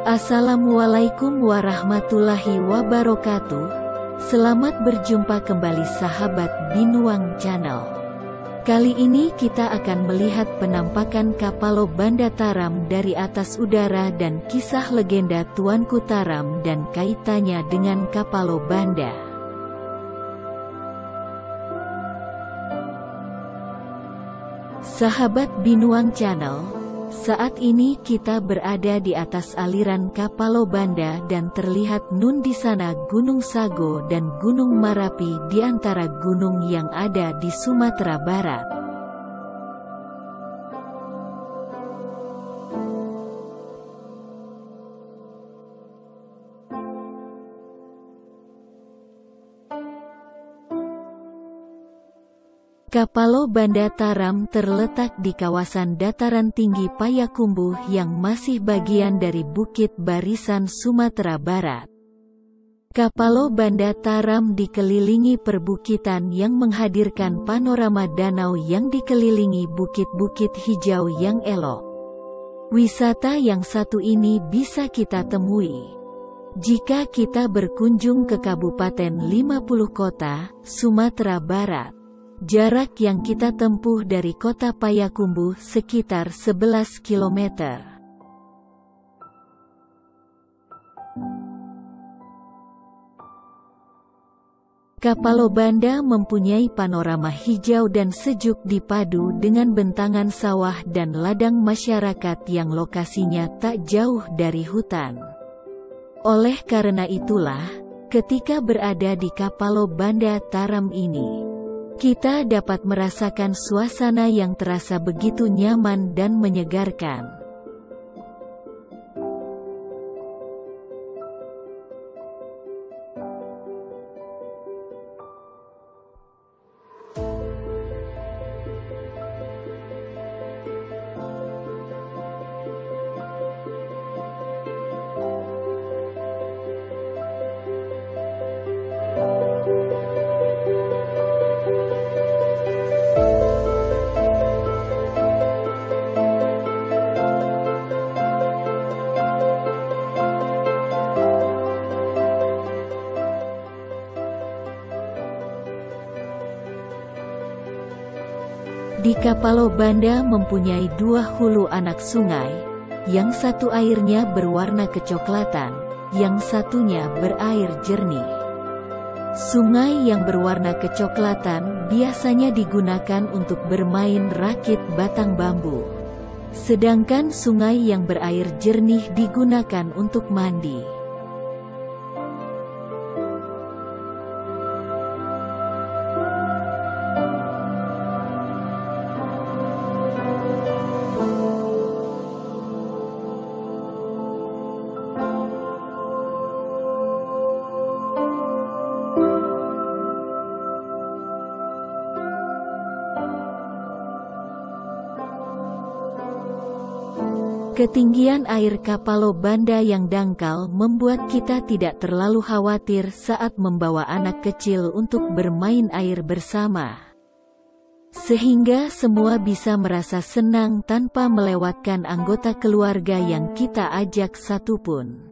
Assalamualaikum warahmatullahi wabarakatuh. Selamat berjumpa kembali sahabat Binuang Channel. Kali ini kita akan melihat penampakan Kapalo Banda Taram dari atas udara dan kisah legenda Tuanku Taram dan kaitannya dengan Kapalo Banda. Sahabat Binuang Channel, saat ini kita berada di atas aliran Kapalo Banda dan terlihat nun di sana Gunung Sago dan Gunung Marapi di antara gunung yang ada di Sumatera Barat. Kapalo Banda Taram terletak di kawasan dataran tinggi Payakumbuh yang masih bagian dari Bukit Barisan Sumatera Barat. Kapalo Banda Taram dikelilingi perbukitan yang menghadirkan panorama danau yang dikelilingi bukit-bukit hijau yang elok. Wisata yang satu ini bisa kita temui jika kita berkunjung ke Kabupaten 50 Kota, Sumatera Barat. Jarak yang kita tempuh dari kota Payakumbuh sekitar 11 km. Kapalo Banda mempunyai panorama hijau dan sejuk dipadu dengan bentangan sawah dan ladang masyarakat yang lokasinya tak jauh dari hutan. Oleh karena itulah, ketika berada di Kapalo Banda Taram ini, kita dapat merasakan suasana yang terasa begitu nyaman dan menyegarkan. Di Kapalo Banda mempunyai dua hulu anak sungai, yang satu airnya berwarna kecoklatan, yang satunya berair jernih. Sungai yang berwarna kecoklatan biasanya digunakan untuk bermain rakit batang bambu. Sedangkan sungai yang berair jernih digunakan untuk mandi. Ketinggian air Kapalo Banda yang dangkal membuat kita tidak terlalu khawatir saat membawa anak kecil untuk bermain air bersama. Sehingga semua bisa merasa senang tanpa melewatkan anggota keluarga yang kita ajak satupun.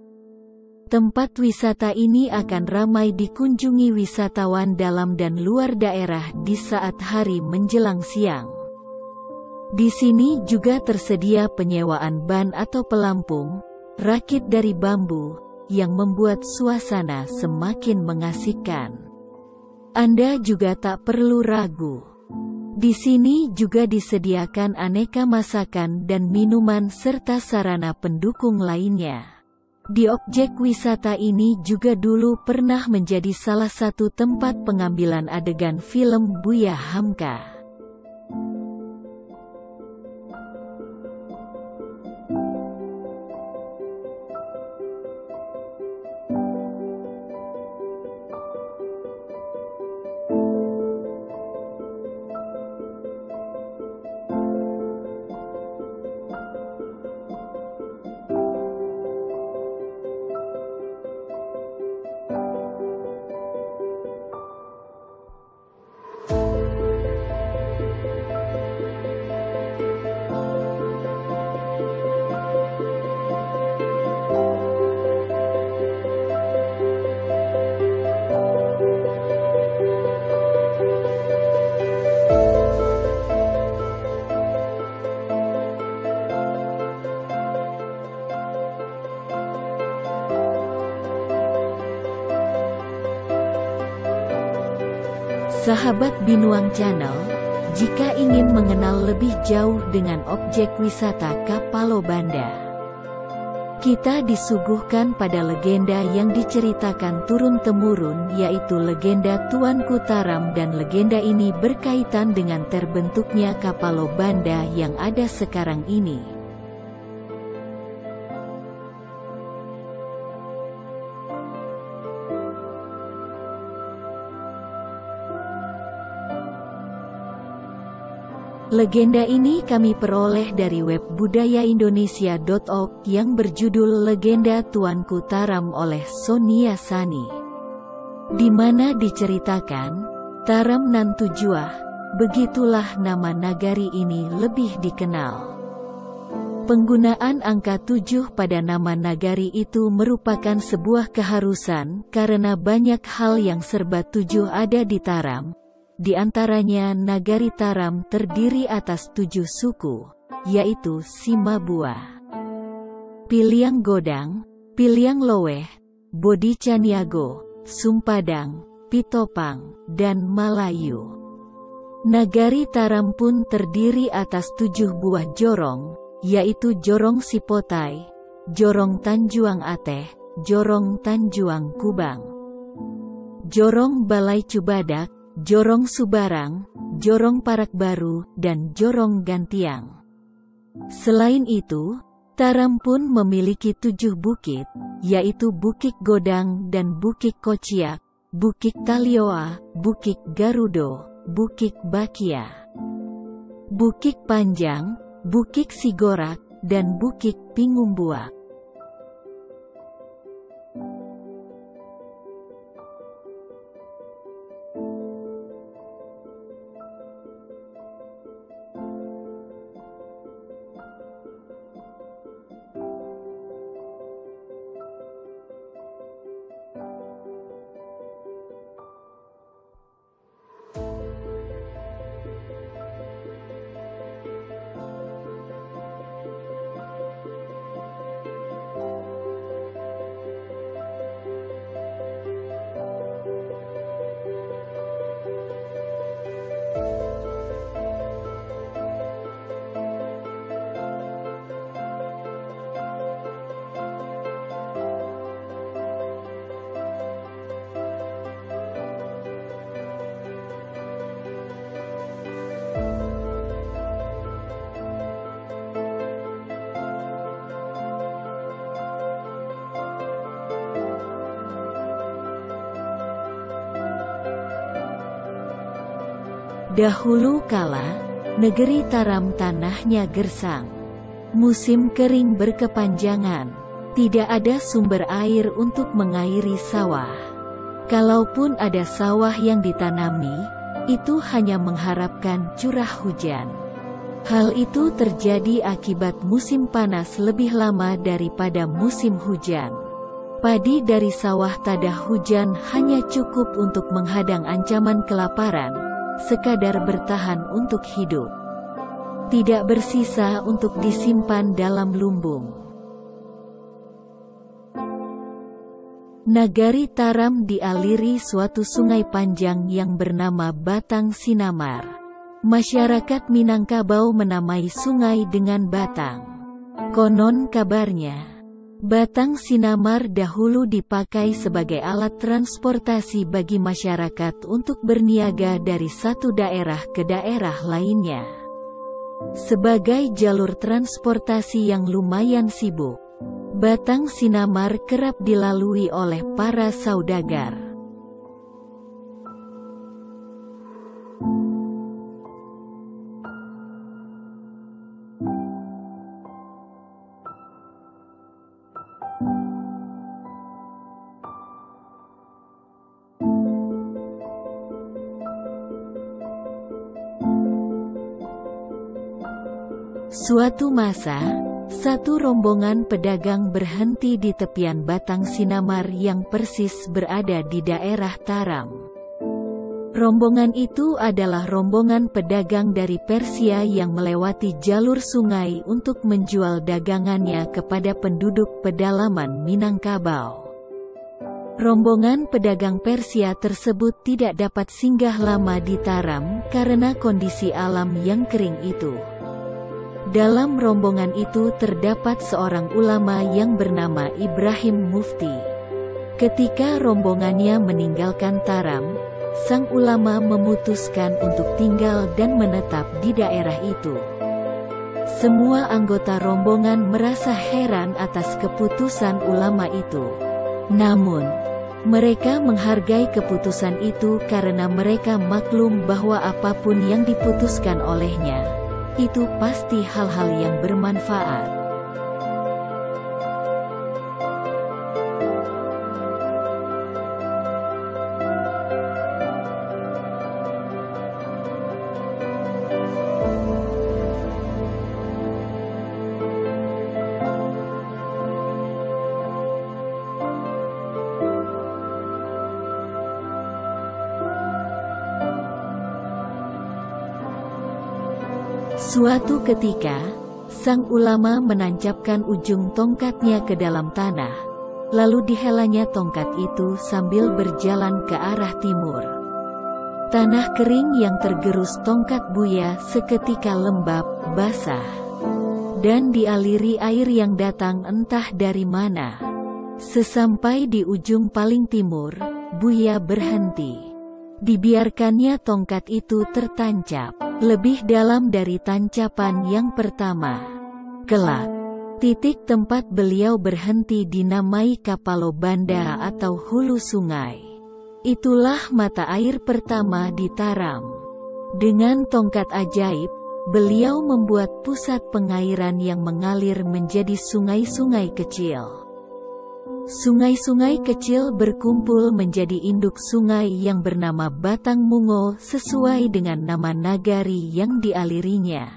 Tempat wisata ini akan ramai dikunjungi wisatawan dalam dan luar daerah di saat hari menjelang siang. Di sini juga tersedia penyewaan ban atau pelampung, rakit dari bambu, yang membuat suasana semakin mengasihkan. Anda juga tak perlu ragu. Di sini juga disediakan aneka masakan dan minuman serta sarana pendukung lainnya. Di objek wisata ini juga dulu pernah menjadi salah satu tempat pengambilan adegan film Buya Hamka. Sahabat Binuang Channel, jika ingin mengenal lebih jauh dengan objek wisata Kapalo Banda, kita disuguhkan pada legenda yang diceritakan turun-temurun, yaitu legenda Tuanku Taram, dan legenda ini berkaitan dengan terbentuknya Kapalo Banda yang ada sekarang ini. Legenda ini kami peroleh dari web budayaindonesia.org yang berjudul Legenda Tuanku Taram oleh Sonia Sani, di mana diceritakan, Taram nan Tujuah, begitulah nama nagari ini lebih dikenal. Penggunaan angka 7 pada nama nagari itu merupakan sebuah keharusan karena banyak hal yang serba 7 ada di Taram. Di antaranya nagari Taram terdiri atas 7 suku, yaitu Simabua, Piliang Godang, Piliang Loweh, Bodicaniago, Sumpadang, Pitopang, dan Malayu. Nagari Taram pun terdiri atas 7 buah jorong, yaitu Jorong Sipotai, Jorong Tanjuang Ateh, Jorong Tanjuang Kubang, Jorong Balai Cubadak, Jorong Subarang, Jorong Parak Baru, dan Jorong Gantiang. Selain itu, Taram pun memiliki 7 bukit, yaitu Bukit Godang dan Bukit Kociak, Bukit Talioa, Bukit Garudo, Bukit Bakia, Bukit Panjang, Bukit Sigorak, dan Bukit Pingumbuak. Dahulu kala, negeri Taram tanahnya gersang. Musim kering berkepanjangan. Tidak ada sumber air untuk mengairi sawah. Kalaupun ada sawah yang ditanami, itu hanya mengharapkan curah hujan. Hal itu terjadi akibat musim panas lebih lama daripada musim hujan. Padi dari sawah tada hujan hanya cukup untuk menghadang ancaman kelaparan, sekadar bertahan untuk hidup. Tidak bersisa untuk disimpan dalam lumbung. Nagari Taram dialiri suatu sungai panjang yang bernama Batang Sinamar. Masyarakat Minangkabau menamai sungai dengan Batang. Konon kabarnya, Batang Sinamar dahulu dipakai sebagai alat transportasi bagi masyarakat untuk berniaga dari satu daerah ke daerah lainnya. Sebagai jalur transportasi yang lumayan sibuk, Batang Sinamar kerap dilalui oleh para saudagar. Suatu masa, satu rombongan pedagang berhenti di tepian Batang Sinamar yang persis berada di daerah Taram. Rombongan itu adalah rombongan pedagang dari Persia yang melewati jalur sungai untuk menjual dagangannya kepada penduduk pedalaman Minangkabau. Rombongan pedagang Persia tersebut tidak dapat singgah lama di Taram karena kondisi alam yang kering itu. Dalam rombongan itu terdapat seorang ulama yang bernama Ibrahim Mufti. Ketika rombongannya meninggalkan Taram, sang ulama memutuskan untuk tinggal dan menetap di daerah itu. Semua anggota rombongan merasa heran atas keputusan ulama itu. Namun, mereka menghargai keputusan itu karena mereka maklum bahwa apapun yang diputuskan olehnya, itu pasti hal-hal yang bermanfaat. Suatu ketika, sang ulama menancapkan ujung tongkatnya ke dalam tanah, lalu dihelanya tongkat itu sambil berjalan ke arah timur. Tanah kering yang tergerus tongkat Buya seketika lembab, basah, dan dialiri air yang datang entah dari mana. Sesampai di ujung paling timur, Buya berhenti. Dibiarkannya tongkat itu tertancap lebih dalam dari tancapan yang pertama. Kelak, titik tempat beliau berhenti dinamai Kapalo Banda atau hulu sungai. Itulah mata air pertama di Taram. Dengan tongkat ajaib, beliau membuat pusat pengairan yang mengalir menjadi sungai-sungai kecil. Sungai-sungai kecil berkumpul menjadi induk sungai yang bernama Batang Mungo sesuai dengan nama nagari yang dialirinya.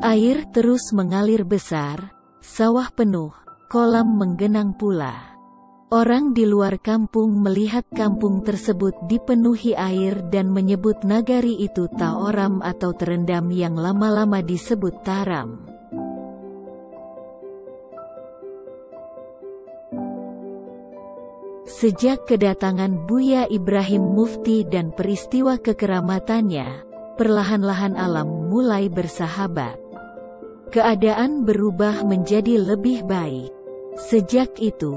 Air terus mengalir besar, sawah penuh, kolam menggenang pula. Orang di luar kampung melihat kampung tersebut dipenuhi air dan menyebut nagari itu Taoram atau terendam yang lama-lama disebut Taram. Sejak kedatangan Buya Ibrahim Mufti dan peristiwa kekeramatannya, perlahan-lahan alam mulai bersahabat. Keadaan berubah menjadi lebih baik. Sejak itu,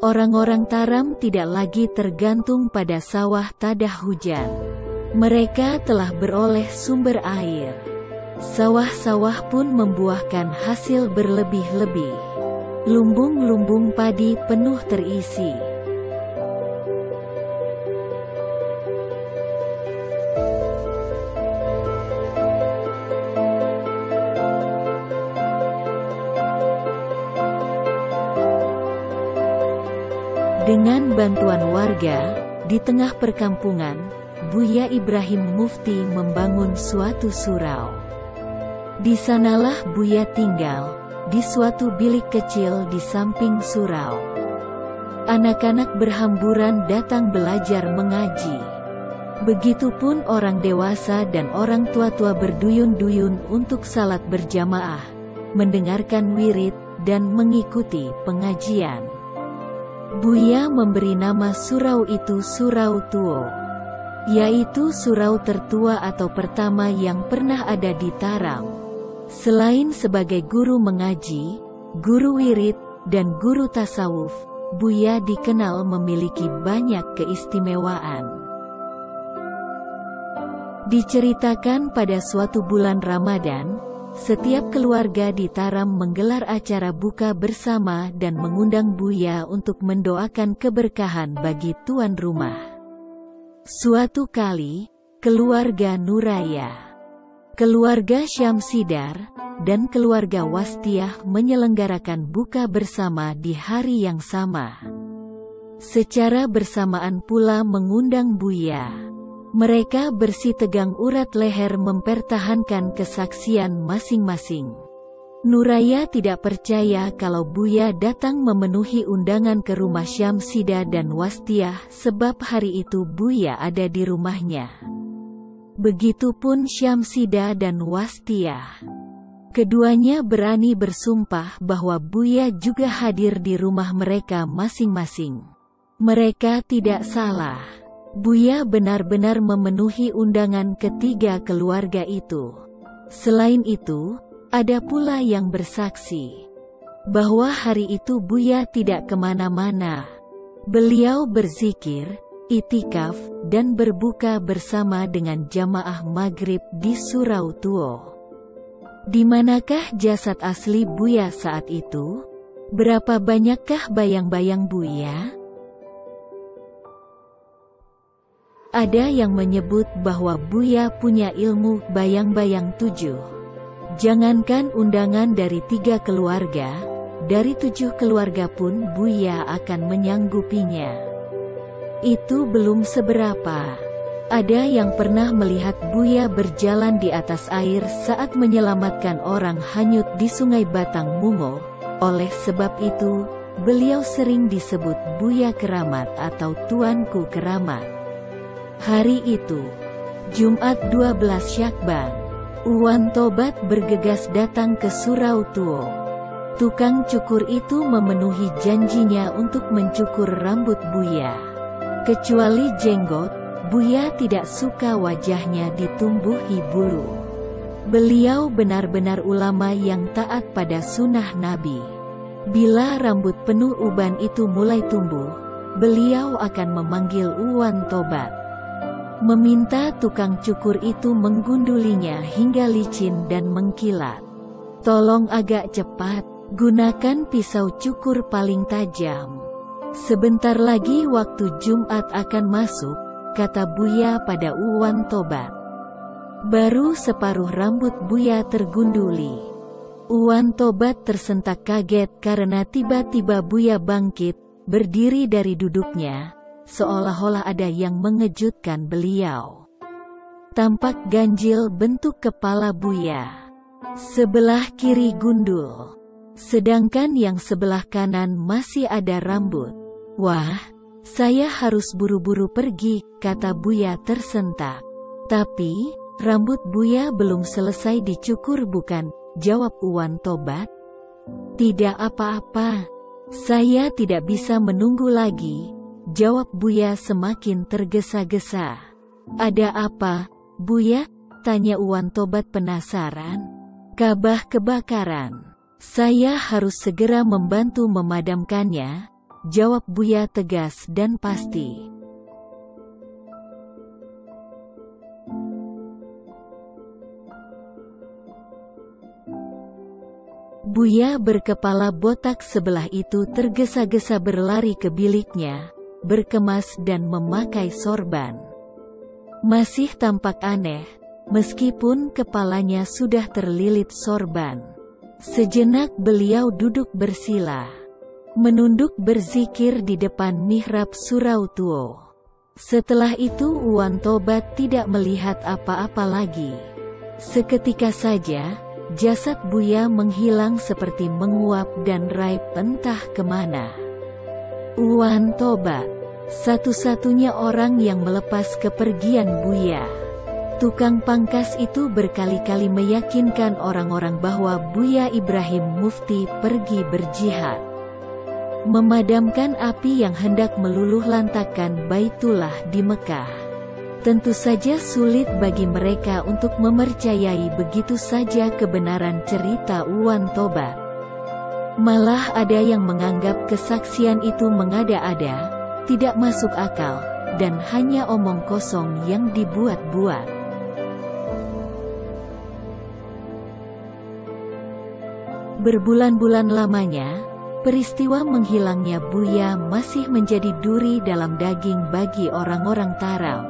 orang-orang Taram tidak lagi tergantung pada sawah tadah hujan. Mereka telah beroleh sumber air. Sawah-sawah pun membuahkan hasil berlebih-lebih. Lumbung-lumbung padi penuh terisi. Dengan bantuan warga, di tengah perkampungan, Buya Ibrahim Mufti membangun suatu surau. Di sanalah Buya tinggal, di suatu bilik kecil di samping surau. Anak-anak berhamburan datang belajar mengaji. Begitupun orang dewasa dan orang tua-tua berduyun-duyun untuk salat berjamaah, mendengarkan wirid, dan mengikuti pengajian. Buya memberi nama surau itu Surau Tuo, yaitu surau tertua atau pertama yang pernah ada di Taram. Selain sebagai guru mengaji, guru wirid, dan guru tasawuf, Buya dikenal memiliki banyak keistimewaan. Diceritakan pada suatu bulan Ramadan, setiap keluarga di Taram menggelar acara buka bersama dan mengundang Buya untuk mendoakan keberkahan bagi tuan rumah. Suatu kali, keluarga Nuraya, keluarga Syamsidar, dan keluarga Wastiah menyelenggarakan buka bersama di hari yang sama. Secara bersamaan pula mengundang Buya. Mereka bersitegang urat leher mempertahankan kesaksian masing-masing. Nuraya tidak percaya kalau Buya datang memenuhi undangan ke rumah Syamsida dan Wastiah sebab hari itu Buya ada di rumahnya. Begitupun Syamsida dan Wastiah. Keduanya berani bersumpah bahwa Buya juga hadir di rumah mereka masing-masing. Mereka tidak salah. Buya benar-benar memenuhi undangan ketiga keluarga itu. Selain itu, ada pula yang bersaksi bahwa hari itu Buya tidak kemana-mana. Beliau berzikir, itikaf, dan berbuka bersama dengan jamaah maghrib di Surau Tuo. Di manakah jasad asli Buya saat itu? Berapa banyakkah bayang-bayang Buya? Ada yang menyebut bahwa Buya punya ilmu bayang-bayang 7. Jangankan undangan dari 3 keluarga, dari 7 keluarga pun Buya akan menyanggupinya. Itu belum seberapa. Ada yang pernah melihat Buya berjalan di atas air saat menyelamatkan orang hanyut di Sungai Batang Mungo. Oleh sebab itu, beliau sering disebut Buya Keramat atau Tuanku Keramat. Hari itu, Jumat 12 Syakban, Uwan Tobat bergegas datang ke Surau Tuo. Tukang cukur itu memenuhi janjinya untuk mencukur rambut Buya. Kecuali jenggot, Buya tidak suka wajahnya ditumbuhi bulu. Beliau benar-benar ulama yang taat pada sunnah Nabi. Bila rambut penuh uban itu mulai tumbuh, beliau akan memanggil Uwan Tobat, meminta tukang cukur itu menggundulinya hingga licin dan mengkilat. Tolong agak cepat, gunakan pisau cukur paling tajam. Sebentar lagi waktu Jumat akan masuk, kata Buya pada Uwan Tobat. Baru separuh rambut Buya tergunduli. Uwan Tobat tersentak kaget karena tiba-tiba Buya bangkit, berdiri dari duduknya, seolah-olah ada yang mengejutkan beliau. Tampak ganjil bentuk kepala Buya. Sebelah kiri gundul, sedangkan yang sebelah kanan masih ada rambut. Wah, saya harus buru-buru pergi, kata Buya tersentak. Tapi, rambut Buya belum selesai dicukur bukan? Jawab Uwan Tobat. Tidak apa-apa, saya tidak bisa menunggu lagi, jawab Buya semakin tergesa-gesa. Ada apa, Buya? Tanya Uwan Tobat penasaran. Kabah kebakaran. Saya harus segera membantu memadamkannya, jawab Buya tegas dan pasti. Buya berkepala botak sebelah itu tergesa-gesa berlari ke biliknya, berkemas dan memakai sorban. Masih tampak aneh, meskipun kepalanya sudah terlilit sorban. Sejenak beliau duduk bersila, menunduk berzikir di depan mihrab Surau Tuo. Setelah itu Uwan Tobat tidak melihat apa-apa lagi. Seketika saja, jasad Buya menghilang seperti menguap dan raib entah kemana. Uwan Tobat, satu-satunya orang yang melepas kepergian Buya. Tukang pangkas itu berkali-kali meyakinkan orang-orang bahwa Buya Ibrahim Mufti pergi berjihad, memadamkan api yang hendak meluluh lantakkan Baitullah di Mekah. Tentu saja sulit bagi mereka untuk mempercayai begitu saja kebenaran cerita Uwan Tobat. Malah ada yang menganggap kesaksian itu mengada-ada, tidak masuk akal, dan hanya omong kosong yang dibuat-buat. Berbulan-bulan lamanya, peristiwa menghilangnya Buya masih menjadi duri dalam daging bagi orang-orang Taram.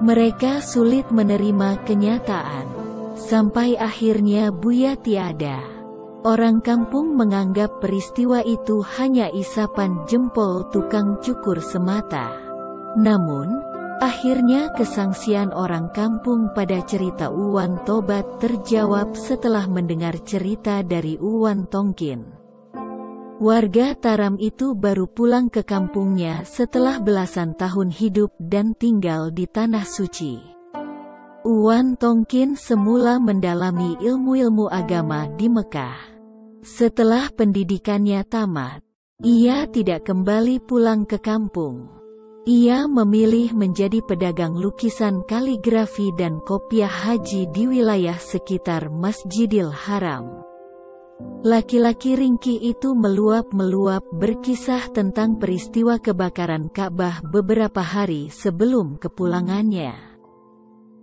Mereka sulit menerima kenyataan. Sampai akhirnya Buya tiada. Orang kampung menganggap peristiwa itu hanya isapan jempol tukang cukur semata. Namun, akhirnya kesangsian orang kampung pada cerita Uwan Tobat terjawab setelah mendengar cerita dari Uwan Tongkin. Warga Taram itu baru pulang ke kampungnya setelah belasan tahun hidup dan tinggal di Tanah Suci. Uwan Tongkin semula mendalami ilmu-ilmu agama di Mekah. Setelah pendidikannya tamat, Ia tidak kembali pulang ke kampung. Ia memilih menjadi pedagang lukisan kaligrafi dan kopiah haji di wilayah sekitar Masjidil Haram. Laki-laki ringkih itu meluap-meluap berkisah tentang peristiwa kebakaran Ka'bah beberapa hari sebelum kepulangannya.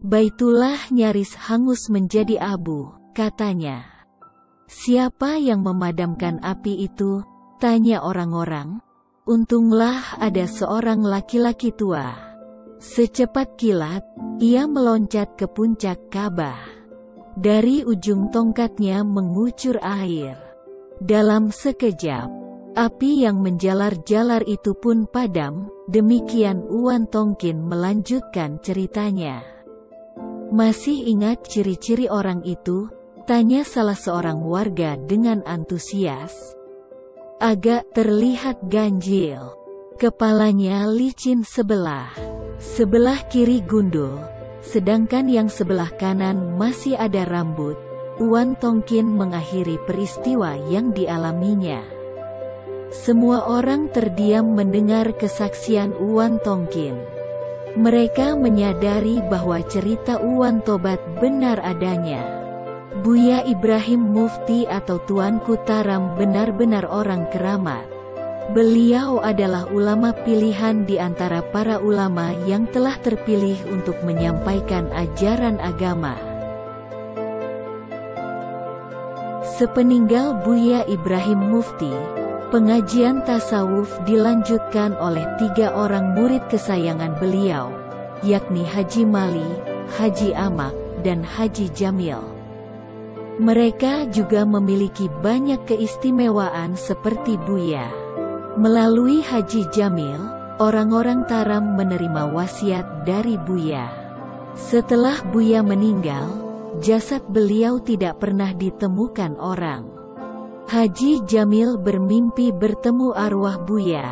Baitullah nyaris hangus menjadi abu, katanya. Siapa yang memadamkan api itu? Tanya orang-orang. Untunglah ada seorang laki-laki tua. Secepat kilat, ia meloncat ke puncak Ka'bah. Dari ujung tongkatnya mengucur air. Dalam sekejap, api yang menjalar-jalar itu pun padam. Demikian Uwan Tongkin melanjutkan ceritanya. Masih ingat ciri-ciri orang itu? Tanya salah seorang warga dengan antusias. Agak terlihat ganjil. Kepalanya licin sebelah kiri gundul, sedangkan yang sebelah kanan masih ada rambut. Uwan Tongkin mengakhiri peristiwa yang dialaminya. Semua orang terdiam mendengar kesaksian Uwan Tongkin. Mereka menyadari bahwa cerita Uwan Tobat benar adanya. Buya Ibrahim Mufti atau Tuanku Taram benar-benar orang keramat. Beliau adalah ulama pilihan di antara para ulama yang telah terpilih untuk menyampaikan ajaran agama. Sepeninggal Buya Ibrahim Mufti, pengajian tasawuf dilanjutkan oleh 3 orang murid kesayangan beliau, yakni Haji Mali, Haji Amak, dan Haji Jamil. Mereka juga memiliki banyak keistimewaan seperti Buya. Melalui Haji Jamil, orang-orang Taram menerima wasiat dari Buya. Setelah Buya meninggal, jasad beliau tidak pernah ditemukan orang. Haji Jamil bermimpi bertemu arwah Buya.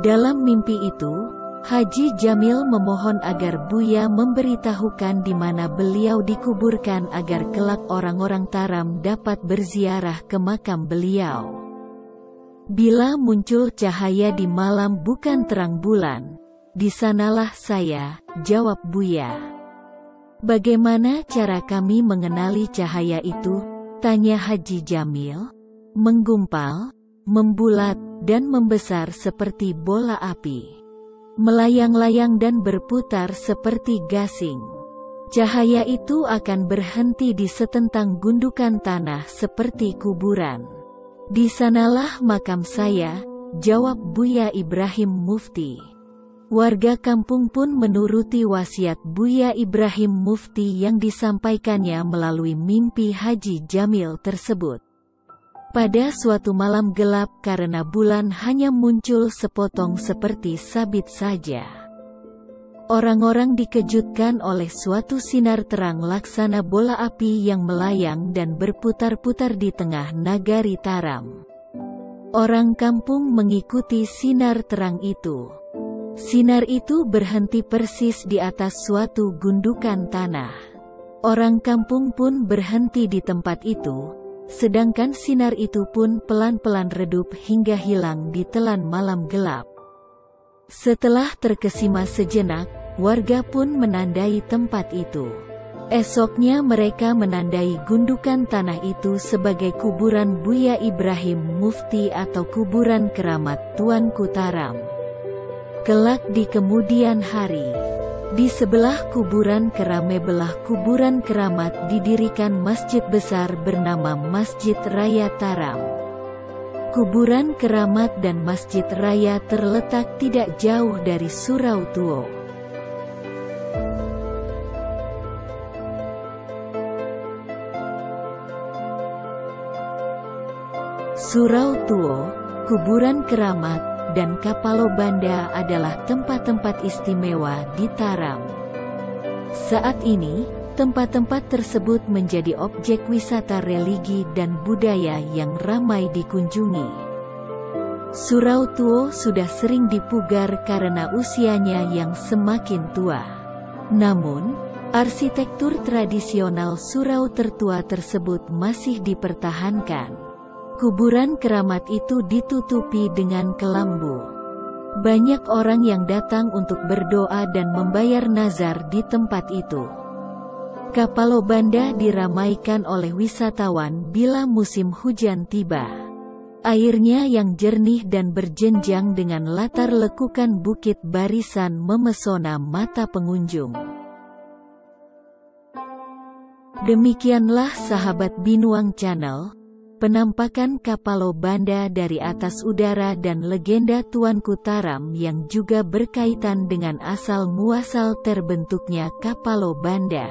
Dalam mimpi itu, Haji Jamil memohon agar Buya memberitahukan di mana beliau dikuburkan agar kelak orang-orang Taram dapat berziarah ke makam beliau. Bila muncul cahaya di malam bukan terang bulan, di sanalah saya, jawab Buya. Bagaimana cara kami mengenali cahaya itu? Tanya Haji Jamil. Menggumpal, membulat, dan membesar seperti bola api. Melayang-layang dan berputar seperti gasing. Cahaya itu akan berhenti di setentang gundukan tanah seperti kuburan. Di sanalah makam saya, jawab Buya Ibrahim Mufti. Warga kampung pun menuruti wasiat Buya Ibrahim Mufti yang disampaikannya melalui mimpi Haji Jamil tersebut. Pada suatu malam gelap karena bulan hanya muncul sepotong seperti sabit saja. Orang-orang dikejutkan oleh suatu sinar terang laksana bola api yang melayang dan berputar-putar di tengah nagari Taram. Orang kampung mengikuti sinar terang itu. Sinar itu berhenti persis di atas suatu gundukan tanah. Orang kampung pun berhenti di tempat itu. Sedangkan sinar itu pun pelan-pelan redup hingga hilang di telan malam gelap. Setelah terkesima sejenak, warga pun menandai tempat itu. Esoknya mereka menandai gundukan tanah itu sebagai kuburan Buya Ibrahim Mufti atau kuburan keramat Tuanku Taram. Kelak di kemudian hari, di sebelah kuburan kuburan keramat didirikan masjid besar bernama Masjid Raya Taram. Kuburan keramat dan Masjid Raya terletak tidak jauh dari Surau Tuo. Surau Tuo, kuburan keramat, dan Kapalo Banda adalah tempat-tempat istimewa di Taram. Saat ini, tempat-tempat tersebut menjadi objek wisata religi dan budaya yang ramai dikunjungi. Surau Tuo sudah sering dipugar karena usianya yang semakin tua. Namun, arsitektur tradisional surau tertua tersebut masih dipertahankan. Kuburan keramat itu ditutupi dengan kelambu. Banyak orang yang datang untuk berdoa dan membayar nazar di tempat itu. Kapalo Banda diramaikan oleh wisatawan bila musim hujan tiba. Airnya yang jernih dan berjenjang dengan latar lekukan bukit barisan memesona mata pengunjung. Demikianlah sahabat Binuang Channel, penampakan Kapalo Banda dari atas udara dan legenda Tuanku Taram yang juga berkaitan dengan asal-muasal terbentuknya Kapalo Banda.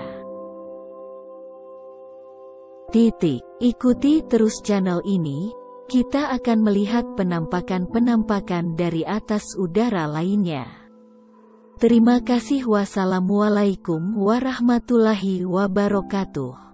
Ikuti terus channel ini, kita akan melihat penampakan-penampakan dari atas udara lainnya. Terima kasih. Wassalamualaikum warahmatullahi wabarakatuh.